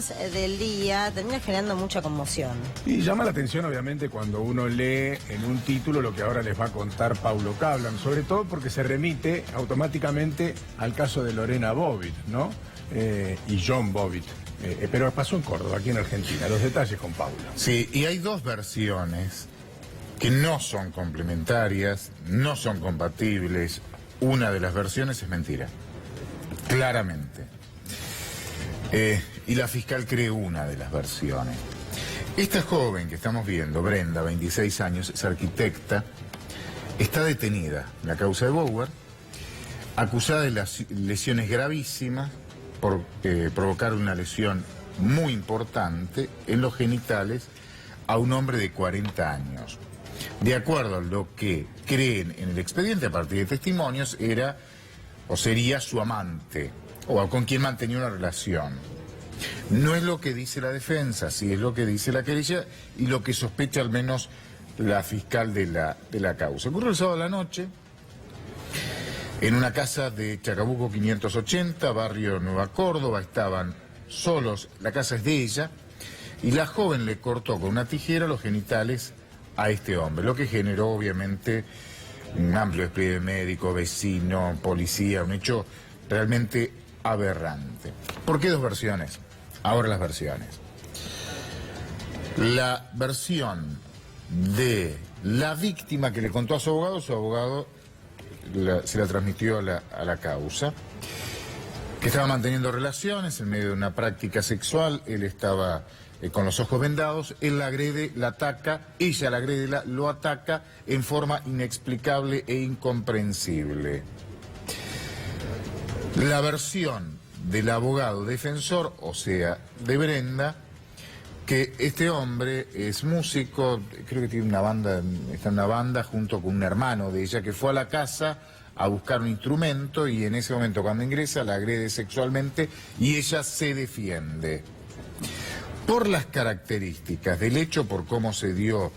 temas del día termina generando mucha conmoción. Y llama la atención, obviamente, cuando uno lee en un título lo que ahora les va a contar Paulo Cablan, sobre todo porque se remite automáticamente al caso de Lorena Bobbitt, ¿no? Y John Bobbitt. Pero pasó en Córdoba, aquí en Argentina. Los detalles con Paulo. Sí, y hay dos versiones que no son complementarias, no son compatibles. Una de las versiones es mentira, claramente. Y la fiscal cree una de las versiones. Esta joven que estamos viendo, Brenda, 26 años, es arquitecta, está detenida en la causa de Bower, acusada de las lesiones gravísimas por provocar una lesión muy importante en los genitales a un hombre de 40 años. De acuerdo a lo que creen en el expediente, a partir de testimonios, era o sería su amante, o con quien mantenía una relación. No es lo que dice la defensa, sí es lo que dice la querella y lo que sospecha al menos la fiscal de la causa. Ocurrió el sábado a la noche, en una casa de Chacabuco 580, barrio Nueva Córdoba. Estaban solos, la casa es de ella, y la joven le cortó con una tijera los genitales a este hombre, lo que generó obviamente un amplio despliegue médico, vecino, policía, un hecho realmente aberrante. ¿Por qué dos versiones? Ahora las versiones. La versión de la víctima que le contó a su abogado se la transmitió a la causa, que estaba manteniendo relaciones en medio de una práctica sexual. Él estaba con los ojos vendados, él la agrede, la ataca, ella la agrede, lo ataca en forma inexplicable e incomprensible. La versión del abogado defensor, o sea, de Brenda, que este hombre es músico, creo que tiene una banda, está en una banda junto con un hermano de ella, que fue a la casa a buscar un instrumento y en ese momento cuando ingresa la agrede sexualmente y ella se defiende. Por las características del hecho, por cómo se dio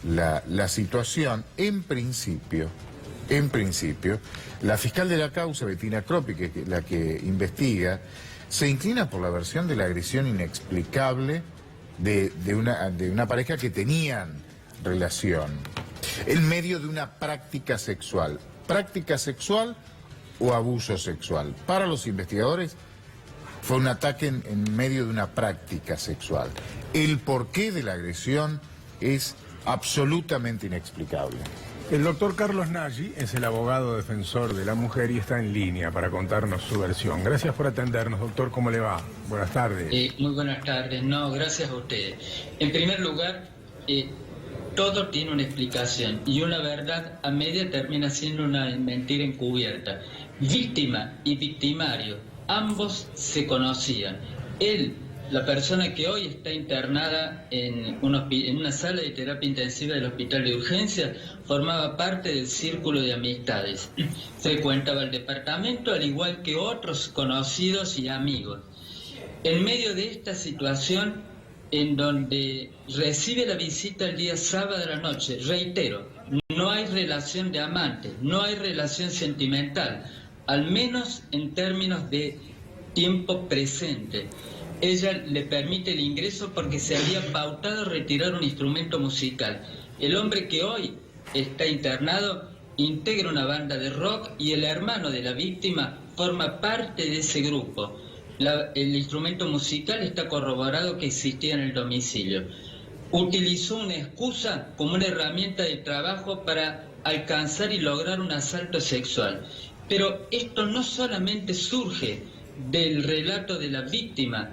la situación, en principio, la fiscal de la causa, Bettina Croppi, que es la que investiga, se inclina por la versión de la agresión inexplicable de una pareja que tenían relación en medio de una práctica sexual o abuso sexual. Para los investigadores fue un ataque en medio de una práctica sexual. El porqué de la agresión es absolutamente inexplicable. El doctor Carlos Nagy es el abogado defensor de la mujer y está en línea para contarnos su versión. Gracias por atendernos, doctor. ¿Cómo le va? Buenas tardes. Muy buenas tardes. No, gracias a ustedes. En primer lugar, todo tiene una explicación y una verdad a media termina siendo una mentira encubierta. Víctima y victimario, ambos se conocían. Él, la persona que hoy está internada en una sala de terapia intensiva del hospital de urgencia, formaba parte del círculo de amistades. Frecuentaba el departamento al igual que otros conocidos y amigos. En medio de esta situación, en donde recibe la visita el día sábado a la noche, reitero, no hay relación de amantes, no hay relación sentimental, al menos en términos de tiempo presente. Ella le permite el ingreso porque se había pautado retirar un instrumento musical. El hombre que hoy está internado integra una banda de rock y el hermano de la víctima forma parte de ese grupo. El instrumento musical está corroborado que existía en el domicilio. Utilizó una excusa como una herramienta de trabajo para alcanzar y lograr un asalto sexual. Pero esto no solamente surge del relato de la víctima,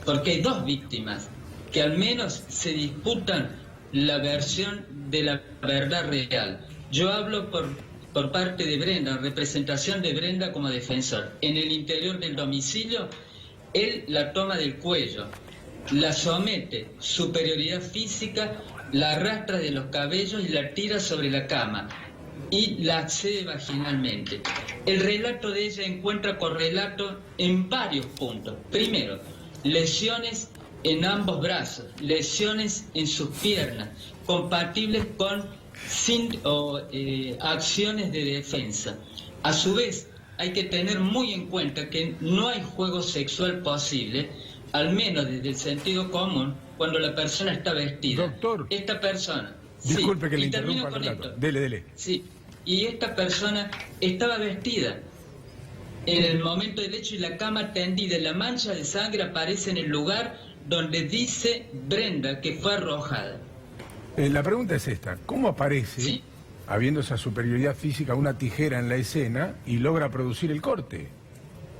porque hay dos víctimas que al menos se disputan la versión de la verdad real. Yo hablo por parte de Brenda, en representación de Brenda como defensor. En el interior del domicilio, él la toma del cuello, la somete, superioridad física, la arrastra de los cabellos y la tira sobre la cama y la accede vaginalmente. El relato de ella encuentra correlato en varios puntos. Primero, lesiones en ambos brazos, lesiones en sus piernas, compatibles con acciones de defensa. A su vez, hay que tener muy en cuenta que no hay juego sexual posible al menos desde el sentido común, cuando la persona está vestida. Doctor. Esta persona... Disculpe sí, que le y termino interrumpa con con esto. Dele. Sí, y esta persona estaba vestida en el momento del hecho y la cama tendida, la mancha de sangre aparece en el lugar donde dice Brenda que fue arrojada. La pregunta es esta, ¿cómo aparece, Sí. habiendo esa superioridad física, una tijera en la escena y logra producir el corte?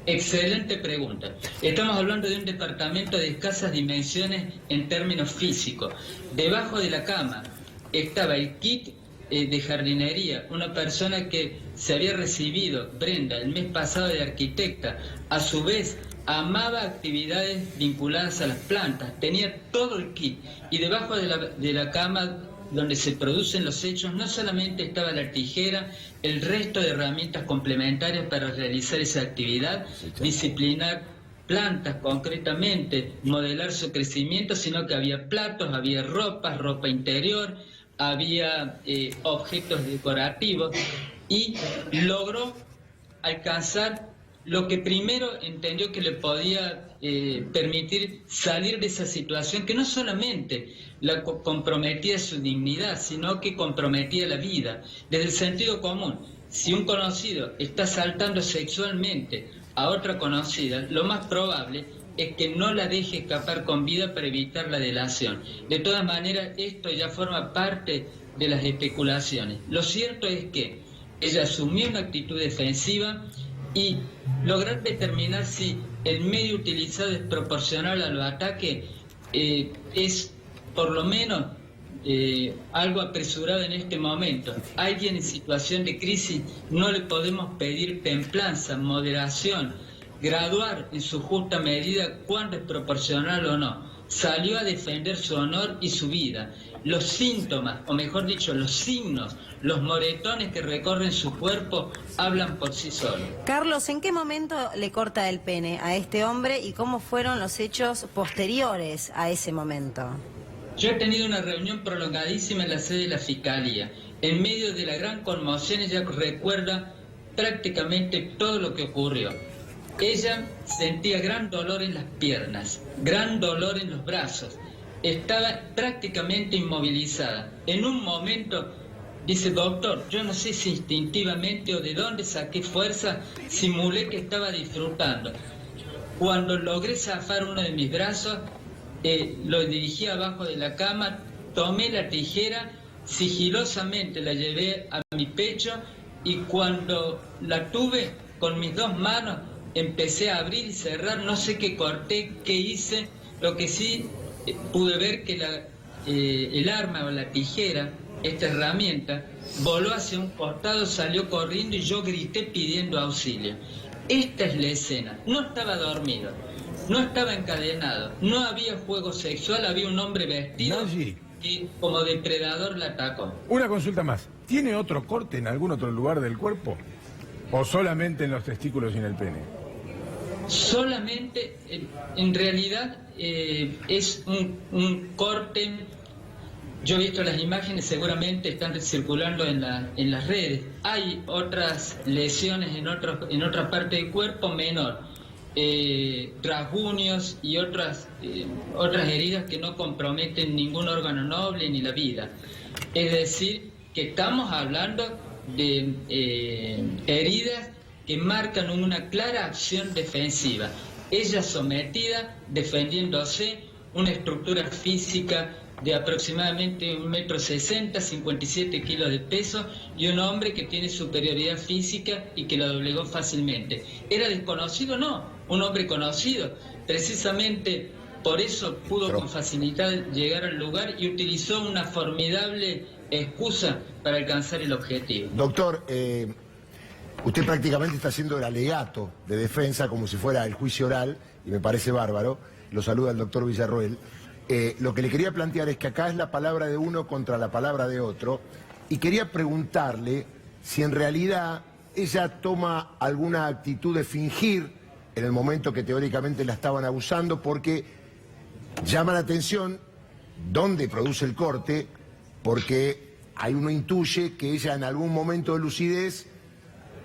Excelente pregunta. Estamos hablando de un departamento de escasas dimensiones en términos físicos. Debajo de la cama estaba el kit de jardinería, una persona que se había recibido, Brenda, el mes pasado de arquitecta, a su vez amaba actividades vinculadas a las plantas, tenía todo el kit, y debajo de la cama donde se producen los hechos no solamente estaba la tijera, el resto de herramientas complementarias para realizar esa actividad, disciplinar plantas concretamente, modelar su crecimiento, sino que había platos, había ropa interior, había objetos decorativos, y logró alcanzar lo que primero entendió que le podía permitir salir de esa situación que no solamente la comprometía su dignidad, sino que comprometía la vida. Desde el sentido común, si un conocido está asaltando sexualmente a otra conocida, lo más probable es que no la deje escapar con vida para evitar la delación. De todas maneras, esto ya forma parte de las especulaciones. Lo cierto es que ella asumió una actitud defensiva y lograr determinar si el medio utilizado es proporcional a los ataques es por lo menos algo apresurado en este momento. Alguien en situación de crisis no le podemos pedir templanza, moderación, graduar en su justa medida cuándo es proporcional o no. Salió a defender su honor y su vida. Los síntomas, o mejor dicho, los signos, los moretones que recorren su cuerpo hablan por sí solos. Carlos, ¿en qué momento le corta el pene a este hombre y cómo fueron los hechos posteriores a ese momento? Yo he tenido una reunión prolongadísima en la sede de la Fiscalía. En medio de la gran conmoción, ella recuerda prácticamente todo lo que ocurrió. Ella sentía gran dolor en las piernas, gran dolor en los brazos. Estaba prácticamente inmovilizada. En un momento dice: doctor, yo no sé si instintivamente o de dónde saqué fuerza, simulé que estaba disfrutando. Cuando logré zafar uno de mis brazos, lo dirigí abajo de la cama, tomé la tijera, sigilosamente la llevé a mi pecho y cuando la tuve con mis dos manos empecé a abrir y cerrar, no sé qué corté, qué hice, lo que sí pude ver que el arma o la tijera, esta herramienta, voló hacia un costado, salió corriendo y yo grité pidiendo auxilio. Esta es la escena. No estaba dormido, no estaba encadenado, no había juego sexual, había un hombre vestido que como depredador la atacó. Una consulta más. ¿Tiene otro corte en algún otro lugar del cuerpo? ¿O solamente en los testículos y en el pene? Solamente, en realidad, es un corte. Yo he visto las imágenes, seguramente están circulando en las redes. Hay otras lesiones en otra parte del cuerpo menor, rasguños y otras heridas que no comprometen ningún órgano noble ni la vida. Es decir, que estamos hablando de heridas que marcan una clara acción defensiva. Ella sometida, defendiéndose, una estructura física de aproximadamente 1,60 m, 57 kilos de peso, y un hombre que tiene superioridad física y que la doblegó fácilmente. ¿Era desconocido? No, un hombre conocido. Precisamente por eso pudo con facilidad llegar al lugar y utilizó una formidable excusa para alcanzar el objetivo. Doctor, usted prácticamente está haciendo el alegato de defensa como si fuera el juicio oral, y me parece bárbaro. Lo saluda el doctor Villarroel. Lo que le quería plantear es que acá es la palabra de uno contra la palabra de otro, y quería preguntarle si en realidad ella toma alguna actitud de fingir en el momento que teóricamente la estaban abusando, porque llama la atención dónde produce el corte, porque uno intuye que ella en algún momento de lucidez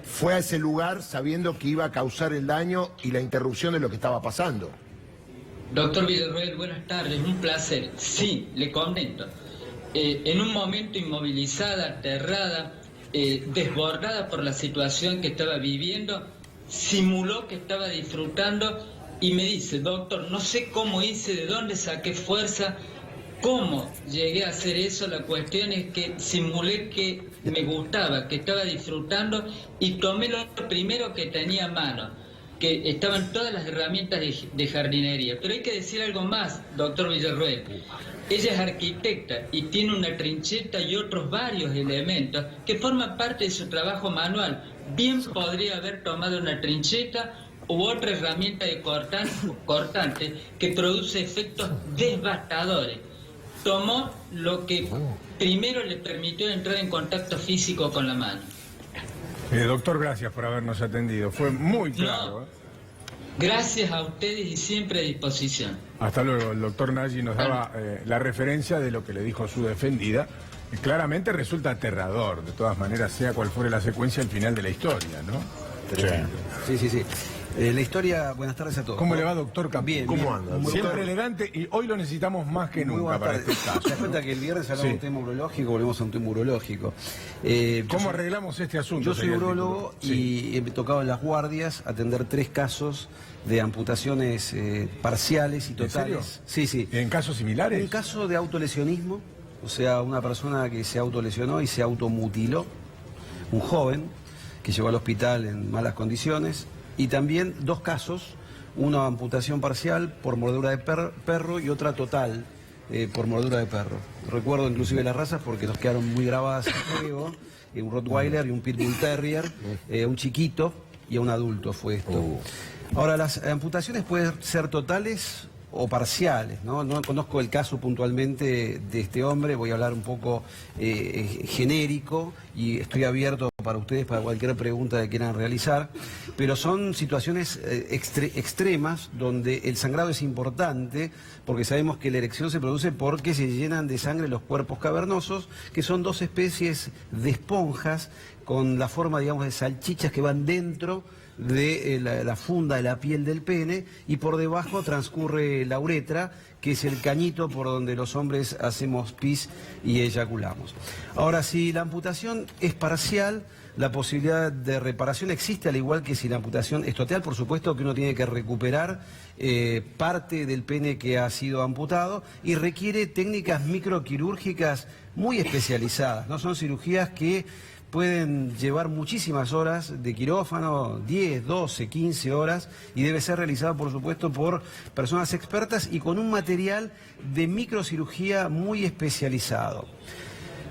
fue a ese lugar sabiendo que iba a causar el daño y la interrupción de lo que estaba pasando. Doctor Villarroel, buenas tardes, un placer. Sí, le comento. En un momento inmovilizada, aterrada, desbordada por la situación que estaba viviendo, simuló que estaba disfrutando y me dice, doctor, no sé cómo hice, de dónde saqué fuerza, cómo llegué a hacer eso. La cuestión es que simulé que me gustaba, que estaba disfrutando y tomé lo primero que tenía a mano, que estaban todas las herramientas de jardinería. Pero hay que decir algo más, doctor Villarroel. Ella es arquitecta y tiene una trincheta y otros varios elementos que forman parte de su trabajo manual. Bien podría haber tomado una trincheta u otra herramienta de cortante que produce efectos devastadores. Tomó lo que primero le permitió entrar en contacto físico con la mano. Doctor, gracias por habernos atendido. Fue muy claro. No. Gracias a ustedes y siempre a disposición. Hasta luego. El doctor Nagy nos daba la referencia de lo que le dijo su defendida. Claramente resulta aterrador, de todas maneras, sea cual fuere la secuencia, el final de la historia, ¿no? Sí. La historia, buenas tardes a todos. ¿Cómo le va, doctor Campos? Bien, ¿Cómo anda? Siempre elegante y hoy lo necesitamos más que Muy nunca buenas para tardes. este caso. ¿Te das cuenta que el viernes hablamos de un tema urológico, volvemos a un tema urológico? ¿Cómo arreglamos este asunto? Yo soy urólogo y he tocado en las guardias atender 3 casos de amputaciones parciales y totales. ¿En serio? Sí. ¿En casos similares? Un caso de autolesionismo, o sea, una persona que se autolesionó y se automutiló, un joven que llegó al hospital en malas condiciones, y también 2 casos, una amputación parcial por mordedura de perro y otra total por mordedura de perro. Recuerdo inclusive las razas porque nos quedaron muy grabadas en fuego, un Rottweiler y un Pitbull Terrier, un chiquito y un adulto fue esto. Ahora, las amputaciones pueden ser totales o parciales, ¿no? No conozco el caso puntualmente de este hombre, voy a hablar un poco genérico y estoy abierto para ustedes para cualquier pregunta que quieran realizar, pero son situaciones extremas donde el sangrado es importante porque sabemos que la erección se produce porque se llenan de sangre los cuerpos cavernosos, que son 2 especies de esponjas con la forma, digamos, de salchichas que van dentro de la funda de la piel del pene, y por debajo transcurre la uretra, que es el cañito por donde los hombres hacemos pis y eyaculamos. Ahora, si la amputación es parcial, la posibilidad de reparación existe, al igual que si la amputación es total. Por supuesto que uno tiene que recuperar parte del pene que ha sido amputado y requiere técnicas microquirúrgicas muy especializadas, ¿no? Son cirugías que pueden llevar muchísimas horas de quirófano, 10, 12, 15 horas, y debe ser realizado, por supuesto, por personas expertas y con un material de microcirugía muy especializado.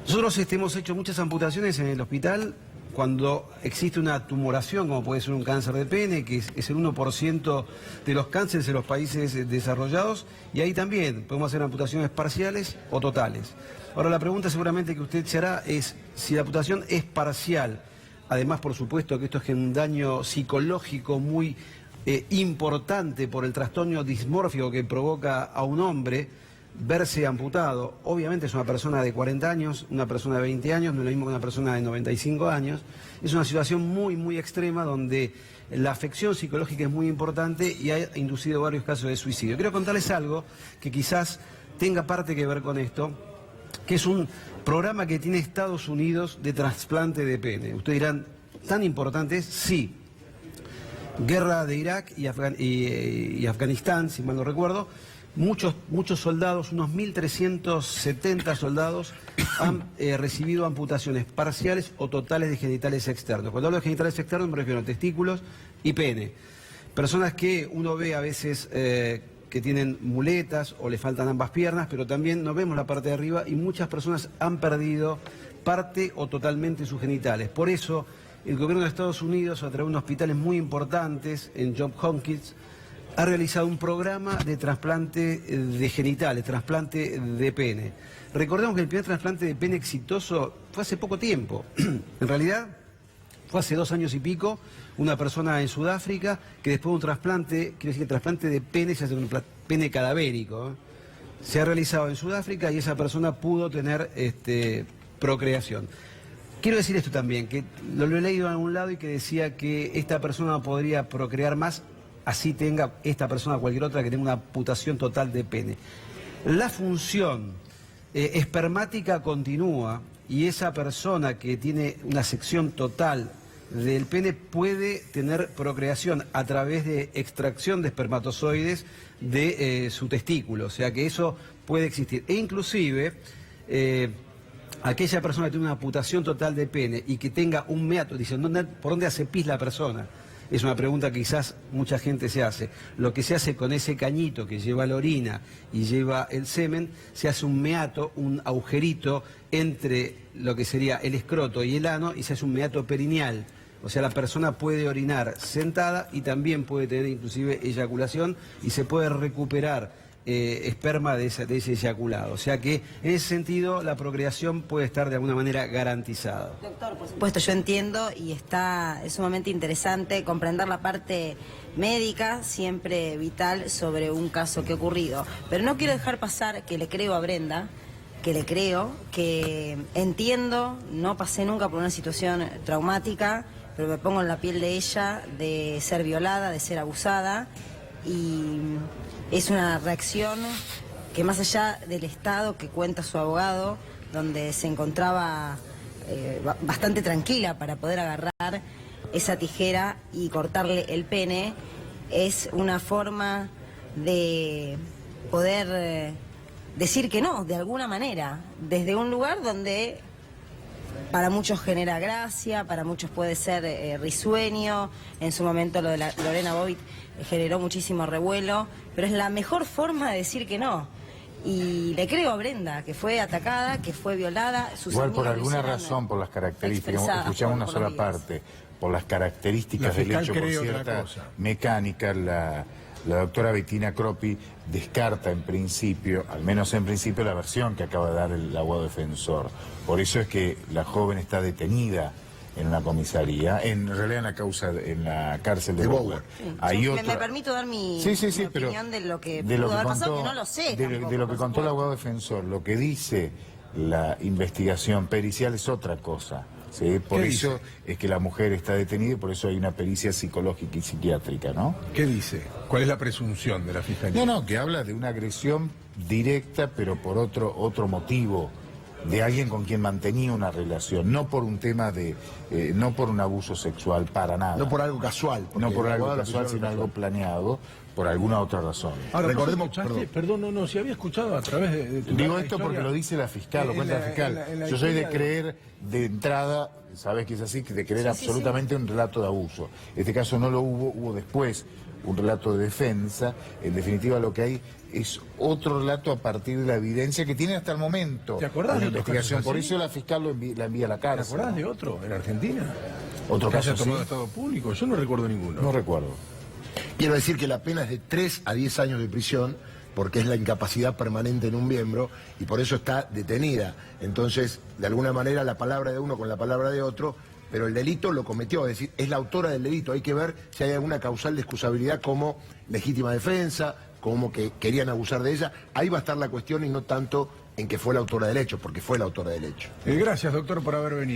Nosotros hemos hecho muchas amputaciones en el hospital cuando existe una tumoración, como puede ser un cáncer de pene, que es el 1% de los cánceres en los países desarrollados, y ahí también podemos hacer amputaciones parciales o totales. Ahora, la pregunta seguramente que usted se hará es si la amputación es parcial. Además, por supuesto que esto es un daño psicológico muy importante por el trastorno dismórfico que provoca a un hombre verse amputado. Obviamente es una persona de 40 años, una persona de 20 años, no es lo mismo que una persona de 95 años. Es una situación muy extrema donde la afección psicológica es muy importante y ha inducido varios casos de suicidio. Quiero contarles algo que quizás tenga parte que ver con esto, que es un programa que tiene Estados Unidos de trasplante de pene. Ustedes dirán, ¿tan importante es? Sí. Guerra de Irak y Afganistán, si mal no recuerdo, muchos soldados, unos 1.370 soldados, han recibido amputaciones parciales o totales de genitales externos. Cuando hablo de genitales externos me refiero a testículos y pene. Personas que uno ve a veces que tienen muletas o le faltan ambas piernas, pero también no vemos la parte de arriba y muchas personas han perdido parte o totalmente sus genitales. Por eso el gobierno de Estados Unidos, a través de unos hospitales muy importantes en Johns Hopkins, ha realizado un programa de trasplante de genitales, trasplante de pene. Recordemos que el primer trasplante de pene exitoso fue hace poco tiempo. En realidad fue hace 2 años y pico, una persona en Sudáfrica que después de un trasplante, quiere decir que el trasplante de pene se hace un pene cadavérico, se ha realizado en Sudáfrica y esa persona pudo tener procreación. Quiero decir esto también, que lo he leído en algún lado y que decía que esta persona podría procrear más así tenga esta persona o cualquier otra que tenga una amputación total de pene. La función espermática continúa y esa persona que tiene una sección total del pene puede tener procreación a través de extracción de espermatozoides de su testículo, o sea que eso puede existir. E inclusive, aquella persona que tiene una amputación total de pene y que tenga un meato, dicen, ¿por dónde hace pis la persona? Es una pregunta que quizás mucha gente se hace. Lo que se hace con ese cañito que lleva la orina y lleva el semen, se hace un meato, un agujerito entre lo que sería el escroto y el ano y se hace un meato perineal. O sea, la persona puede orinar sentada y también puede tener inclusive eyaculación y se puede recuperar esperma de ese eyaculado. O sea que en ese sentido la procreación puede estar de alguna manera garantizada. Doctor, por supuesto, yo entiendo y es sumamente interesante comprender la parte médica, siempre vital, sobre un caso que ha ocurrido. Pero no quiero dejar pasar que le creo a Brenda, que entiendo, no pasé nunca por una situación traumática, pero me pongo en la piel de ella, de ser violada, de ser abusada, y es una reacción que más allá del estado que cuenta su abogado, donde se encontraba bastante tranquila para poder agarrar esa tijera y cortarle el pene, es una forma de poder decir que no, de alguna manera, desde un lugar donde para muchos genera gracia, para muchos puede ser risueño. En su momento lo de Lorena Bobbitt generó muchísimo revuelo, pero es la mejor forma de decir que no. Y le creo a Brenda, que fue atacada, que fue violada. Igual por alguna razón, por las características, escuchamos una sola parte, por las características del hecho, por cierta mecánica, la doctora Bettina Croppi descarta en principio, al menos en principio, la versión que acaba de dar el abogado defensor. Por eso es que la joven está detenida en una comisaría, en realidad en la cárcel de Bower. Sí, me permito dar mi opinión de lo que pudo haber pasado, que no lo sé. De lo que contó el abogado defensor, lo que dice la investigación pericial es otra cosa. ¿Sí? Por eso es que la mujer está detenida y por eso hay una pericia psicológica y psiquiátrica, ¿no? ¿Qué dice? ¿Cuál es la presunción de la Fiscalía? No, que habla de una agresión directa, pero por otro motivo, de alguien con quien mantenía una relación, no por un tema de, no por un abuso sexual, para nada. No por algo casual. No por algo casual, sino algo planeado, por alguna otra razón. Ahora, recordemos, perdón, si había escuchado a través de tu Digo esto porque lo dice la fiscal, lo cuenta la fiscal. Yo soy de creer de entrada, sabes que es así, de creer absolutamente un relato de abuso. En este caso no lo hubo después un relato de defensa. En definitiva lo que hay es otro relato a partir de la evidencia que tiene hasta el momento. ¿Te acordás de investigación? Por eso la fiscal la envía a la cárcel. ¿Te acordás de otro en Argentina? ¿Otro que caso haya tomado estado público? Yo no recuerdo ninguno. No recuerdo. Quiero decir que la pena es de 3 a 10 años de prisión, porque es la incapacidad permanente en un miembro y por eso está detenida. Entonces, de alguna manera, la palabra de uno con la palabra de otro, pero el delito lo cometió, es decir, es la autora del delito. Hay que ver si hay alguna causal de excusabilidad como legítima defensa, como que querían abusar de ella. Ahí va a estar la cuestión y no tanto en que fue la autora del hecho, porque fue la autora del hecho. Gracias, doctor, por haber venido.